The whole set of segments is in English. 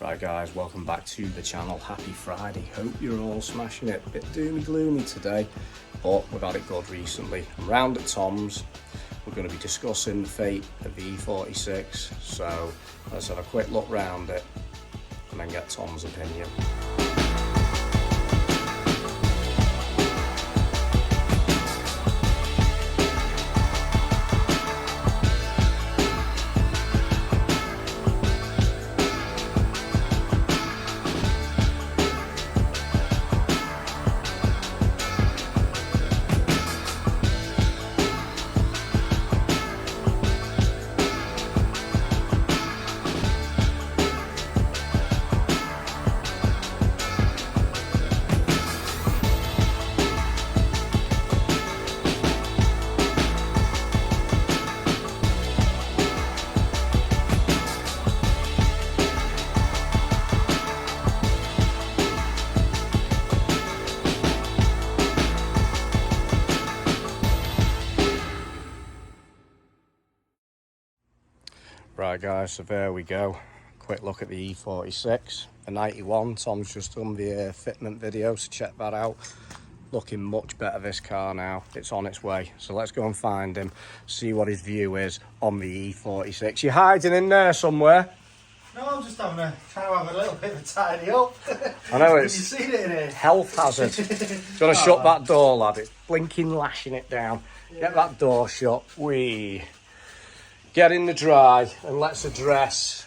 Right guys, welcome back to the channel. Happy Friday. Hope you're all smashing it. A bit doomy gloomy today, but we've had it good recently. I'm round at Tom's. We're going to be discussing the fate of the e46. So let's have a quick look round it and then get Tom's opinion. Right guys, so there we go. Quick look at the e46, a 91. Tom's just done the fitment video, so check that out. Looking much better, this car now. It's on its way. So let's go and find him, see what his view is on the e46. You hiding in there somewhere? No, I'm just trying to have a little bit of a tidy up. I know it's you seen it in here? Health hazard. Do you want to shut that door, lad? It's blinking, lashing it down. Yeah. Get that door shut. Get in the dry and let's address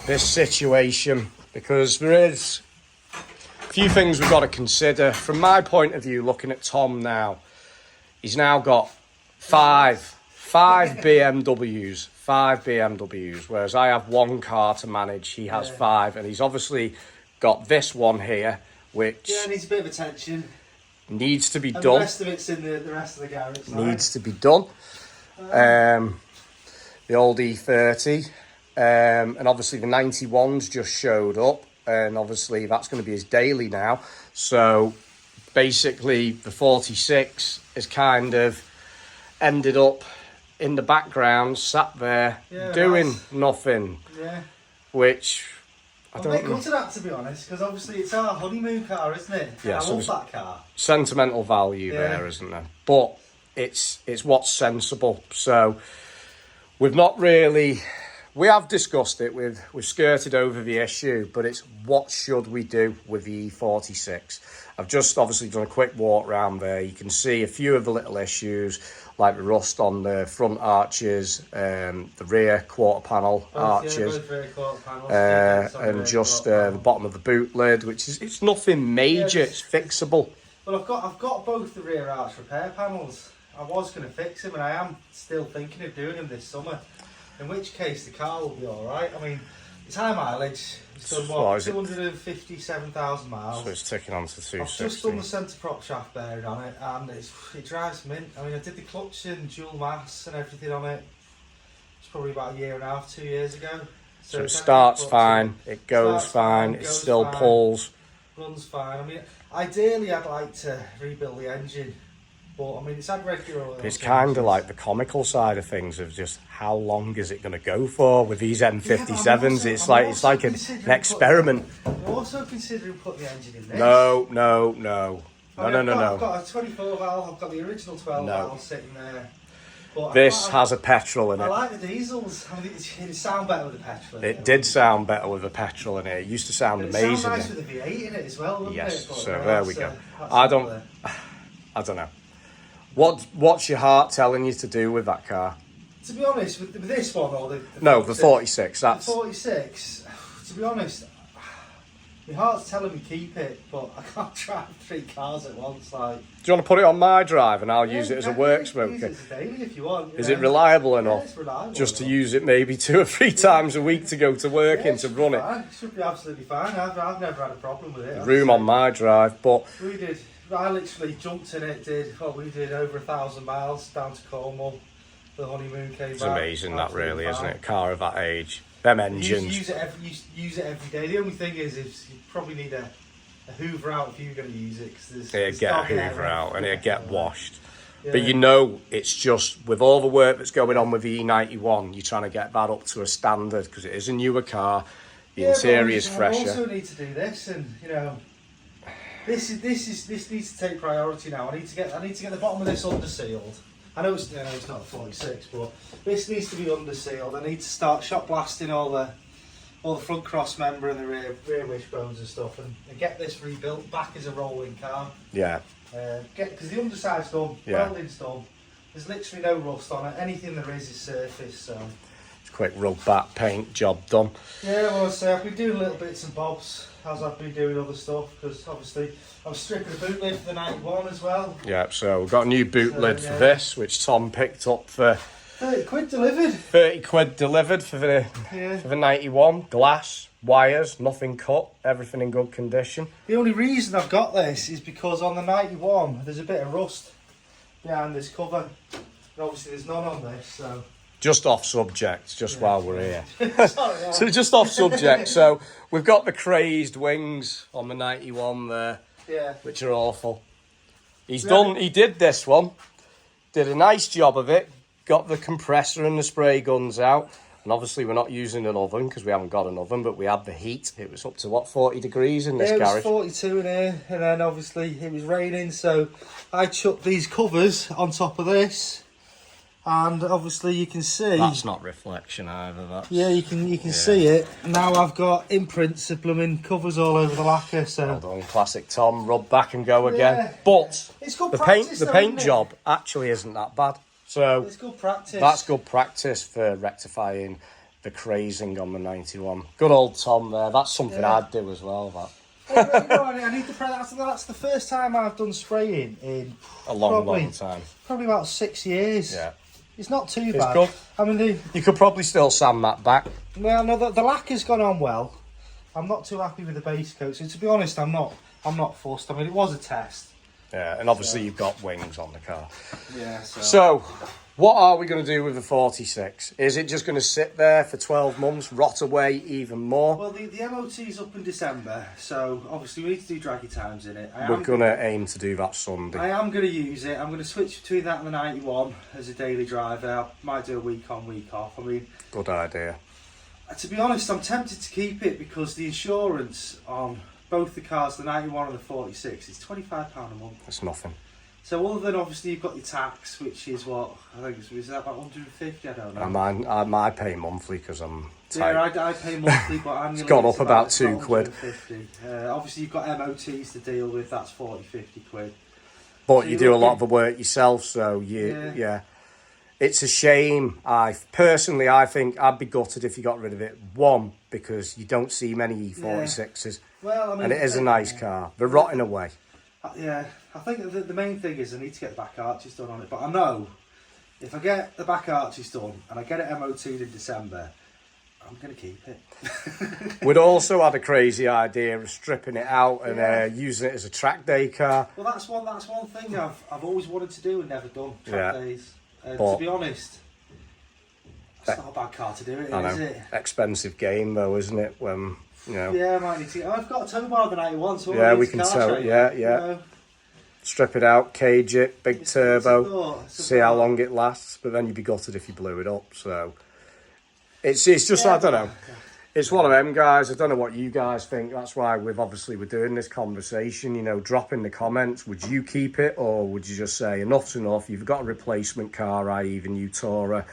this situation, because there is a few things we've got to consider. From my point of view, looking at Tom now, he's now got five BMWs, whereas I have one car to manage. He has five, and he's obviously got this one here, which needs a bit of attention. Needs to be done. The rest of it's in the rest of the garage. Needs to be done. The old E30, and obviously the 91's just showed up, and obviously that's going to be his daily now. So basically the 46 has kind of ended up in the background, sat there doing nothing, which I don't know. To that, to be honest, because obviously it's our honeymoon car, isn't it? Yeah, I so love that car. Sentimental value there, isn't there? But it's what's sensible. So we have discussed it, we've skirted over the issue, but it's what should we do with the E46? I've just obviously done a quick walk around there. You can see a few of the little issues, like the rust on the front arches, the rear quarter panel arches, both rear quarter panels, and just the bottom of the boot lid, which is, it's nothing major, it's fixable. Well, I've got both the rear arch repair panels. I was going to fix them, and I am still thinking of doing them this summer, in which case the car will be alright. I mean, it's high mileage. It's done, 257,000 miles. So it's ticking on to 260. I've just done the centre prop shaft bearing on it, and it drives mint. I mean, I did the clutch and dual mass and everything on it. It's probably about a year and a half, 2 years ago. So it starts fine, it goes fine, it still pulls. Runs fine. I mean, ideally I'd like to rebuild the engine. But I mean, it's had regular oil. It's kind of like the comical side of things, of just how long is it going to go for with these M57s? It's like an experiment. I'm also considering putting the engine in this. No. I've got a 24 valve. I've got the original 12 valve sitting there. But this has a petrol in it. I like the diesels. I mean, it sound better with the petrol in it. It did sound better with the petrol in it. It used to sound amazing. It sounds nice with the V8 in it as well, doesn't it? Yes. But So there we go. I don't know. What's your heart telling you to do with that car? To be honest, with this one or the 46. That's the 46. To be honest, my heart's telling me keep it, but I can't drive 3 cars at once. Like, do you want to put it on my drive and I'll use it as a work smoker? Use it as a daily if you want. Is it reliable enough? It's reliable just enough. To use it maybe 2 or 3 times a week to go to work and to run it. It should be absolutely fine. I've never had a problem with it. Room on my drive, but I literally jumped in it. We did over 1,000 miles down to Cornwall. The honeymoon came back. It's amazing, that really, isn't it? A car of that age, them engines. You use it every day. The only thing is you probably need a Hoover out if you're going to use it. It'd get a Hoover out and it'd get washed. Yeah. But you know, it's just with all the work that's going on with the E91, you're trying to get that up to a standard because it is a newer car. The interior's I fresher. also need to do this, and you know, this needs to take priority now. I need to get the bottom of this under sealed. I know it's not a 46, but this needs to be under sealed. I need to start shot blasting all the front cross member and the rear wishbones and stuff, and get this rebuilt back as a rolling car. Yeah. Because the underside's done, welding's done. There's literally no rust on it. Anything there is surface. So. Quick rub back paint job done. Yeah, well, I've been doing little bits and bobs as I've been doing other stuff, because obviously I was stripping the boot lid for the 91 as well. Yeah, so we've got a new boot lid for this, which Tom picked up for 30 quid delivered. 30 quid delivered for the 91. Glass, wires, nothing cut, everything in good condition. The only reason I've got this is because on the 91 there's a bit of rust behind this cover. And obviously there's none on this, so... Just off subject, while we're here. Sorry, yeah. So just off subject, so we've got the crazed wings on the 91 there, which are awful. He did this one, did a nice job of it, got the compressor and the spray guns out, and obviously we're not using an oven because we haven't got an oven, but we had the heat. It was up to, what, 40 degrees in this garage? It was 42 in here, and then obviously it was raining, so I chucked these covers on top of this. And obviously you can see... That's not reflection either, that's... Yeah, you can see it. Now I've got imprints of blooming covers all over the lacquer, so... Well done, classic Tom, rub back and go again. But it's good the paint job actually isn't that bad. So it's good practice. That's good practice for rectifying the crazing on the 91. Good old Tom there, that's something I'd do as well, that. I need to pray that's the first time I've done spraying in... A long time. Probably about 6 years. Yeah. It's not too It's bad. good. I mean, you could probably still sand that back. Well, no, the lacquer's gone on well. I'm not too happy with the base coat. So to be honest, I'm not fussed. I mean, it was a test. Yeah, and obviously you've got wings on the car. Yeah. So what are we going to do with the 46? Is it just going to sit there for 12 months, rot away even more? Well, the MOT's up in December, so obviously we need to do draggy times in it. We're going to aim to do that Sunday. I am going to use it. I'm going to switch between that and the 91 as a daily driver. I might do a week on, week off. I mean... Good idea. To be honest, I'm tempted to keep it because the insurance on both the cars, the 91 and the 46, is £25 a month. That's nothing. So other than obviously you've got your tax, which is what, I think is that about 150, I don't know. I pay monthly because I'm tight. Yeah, I pay monthly, but annually it's gone up about 2 quid. Obviously you've got MOTs to deal with, that's 40, 50 quid. But so you do a lot of the work yourself, so yeah. It's a shame. I think I'd be gutted if you got rid of it. One, because you don't see many E46s. Well, I mean, and it is a nice car. They're rotting away. Yeah, I think the main thing is I need to get the back arches done on it. But I know if I get the back arches done and I get it MOT'd in December, I'm going to keep it. We'd also had a crazy idea of stripping it out and using it as a track day car. Well, that's one thing I've always wanted to do and never done, track days. To be honest, it's not a bad car to do it, is it? Expensive game though, isn't it? When Yeah, I might need to. I've got a tow bar of the 91, so yeah, we can tow it. Yeah. You know. Strip it out, cage it, big turbo, see how long it lasts. But then you'd be gutted if you blew it up. So it's just I don't know. It's one of them, guys. I don't know what you guys think. That's why we're doing this conversation. You know, drop in the comments. Would you keep it, or would you just say enough's enough? You've got a replacement car, i.e. the new Tourer.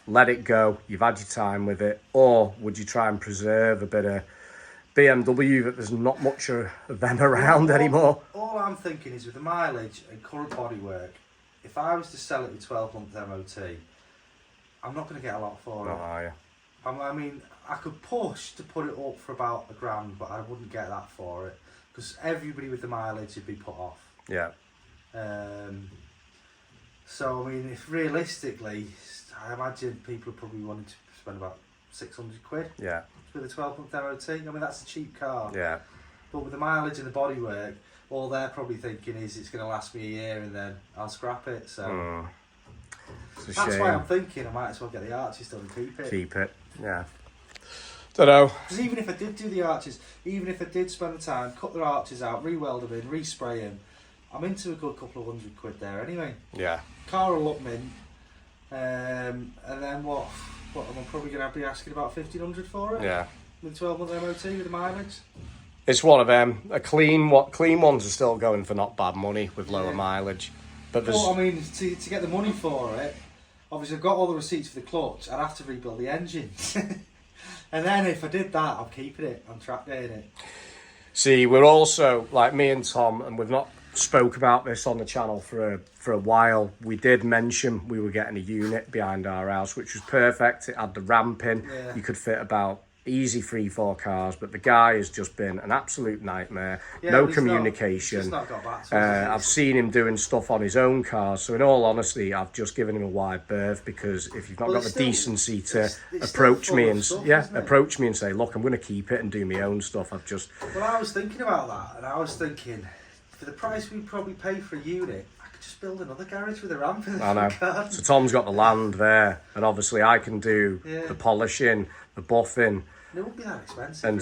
Let it go. You've had your time with it, or would you try and preserve a bit of BMW that there's not much of them around anymore? All I'm thinking is with the mileage and current bodywork, if I was to sell it with 12-month MOT, I'm not going to get a lot for it. Are you? I mean, I could push to put it up for about £1,000, but I wouldn't get that for it because everybody with the mileage would be put off. Yeah. So I mean, if realistically, I imagine people are probably wanting to spend about 600 quid. Yeah. With a 12-month MOT. I mean, that's a cheap car. Yeah. But with the mileage and the bodywork, all they're probably thinking is it's going to last me a year and then I'll scrap it. So that's why I'm thinking I might as well get the arches done and keep it. Keep it. Yeah. Don't know. Because even if I did do the arches, even if I did spend the time, cut the arches out, re-weld them in, respray them, I'm into a good couple of £100 there anyway. Yeah. Car will look mint. And then what am I probably going to be asking about 1,500 for it? Yeah. with 12-month MOT with the mileage? It's one of them. Clean ones are still going for not bad money with lower mileage. But there's... Well, I mean, to get the money for it, obviously I've got all the receipts for the clutch, I'd have to rebuild the engine. And then if I did that, I'm keeping it, I'm track daying it. See, we're also, like me and Tom, and we've not spoke about this on the channel for a while. We did mention we were getting a unit behind our house, which was perfect. It had the ramp in. Yeah. You could fit about easy 3-4 cars, but the guy has just been an absolute nightmare. Yeah, no he's communication. not got back to us, I've seen him doing stuff on his own cars, so in all honesty, I've just given him a wide berth, because if you've not got the decency to approach me and approach me and say, look, I'm going to keep it and do my own stuff, I've just... Well, I was thinking about that, and I was thinking, for the price we'd probably pay for a unit, I could just build another garage with a ramp in the front garden. So Tom's got the land there, and obviously I can do the polishing, the buffing. And it won't be that expensive. And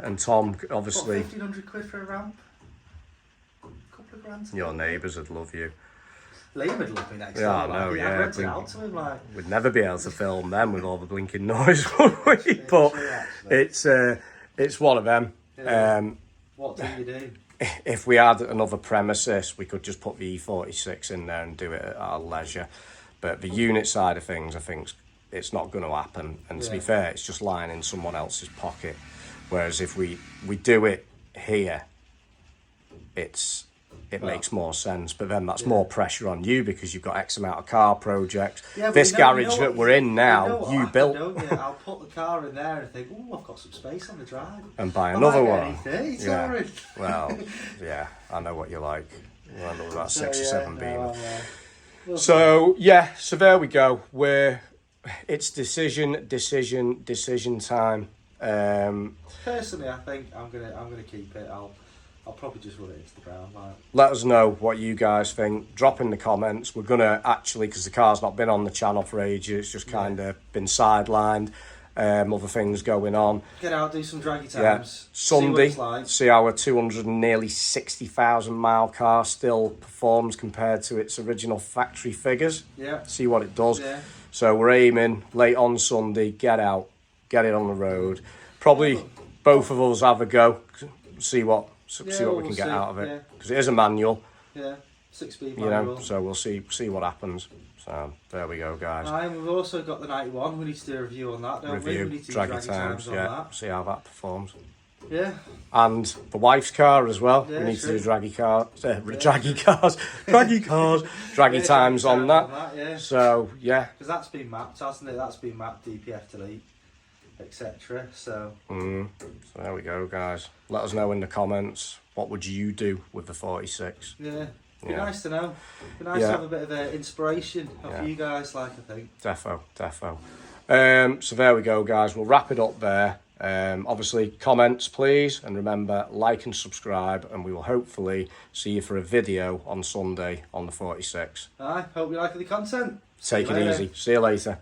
and Tom obviously... What, 1,500 quid for a ramp? A couple of grand. Your neighbours would love you. Liam would love me next Yeah, time. I know, I'd rent it out to him, like... We'd never be able to film them with all the blinking noise, would we? But it's one of them. Yeah. What do you do? If we had another premises, we could just put the e46 in there and do it at our leisure. But the unit side of things, I think it's not going to happen. And to be fair, it's just lying in someone else's pocket. Whereas if we do it here, it makes more sense. But then that's more pressure on you, because you've got X amount of car projects. Yeah, this garage that we're in now, you built. I'll put the car in there and think, oh, I've got some space on the drive. And buy another one. Yeah. Well, yeah, I know what you like. I know about 6 or 7 Beamer. So there we go. It's decision time. Personally, I think I'm gonna keep it. I'll probably just run it into the ground. Like. Let us know what you guys think. Drop in the comments. We're gonna actually, because the car's not been on the channel for ages, it's just kind of been sidelined. Other things going on. Get out, do some draggy times. Yeah. Sunday, like. see how a 260,000 mile car still performs compared to its original factory figures. Yeah. See what it does. Yeah. So we're aiming late on Sunday. Get out, get it on the road. Probably both of us have a go. See what we can get out of it, because it is a manual. Yeah, 6-speed manual. So we'll see what happens. So there we go, guys. And we've also got the 91. We need to do a review on that, don't we? We need to do draggy times on that. See how that performs. Yeah. And the wife's car as well. Yeah, we need to do draggy times on that. Yeah. So because that's been mapped, hasn't it? That's been mapped, DPF delete, etc. So. So there we go, guys. Let us know in the comments, what would you do with the 46? Yeah. Be nice to know. Be nice to have a bit of inspiration of you guys, like, I think. Defo. So there we go, guys. We'll wrap it up there. Obviously, comments, please. And remember, like and subscribe. And we will hopefully see you for a video on Sunday on the 46. Hope you like the content. Take it easy. See you later.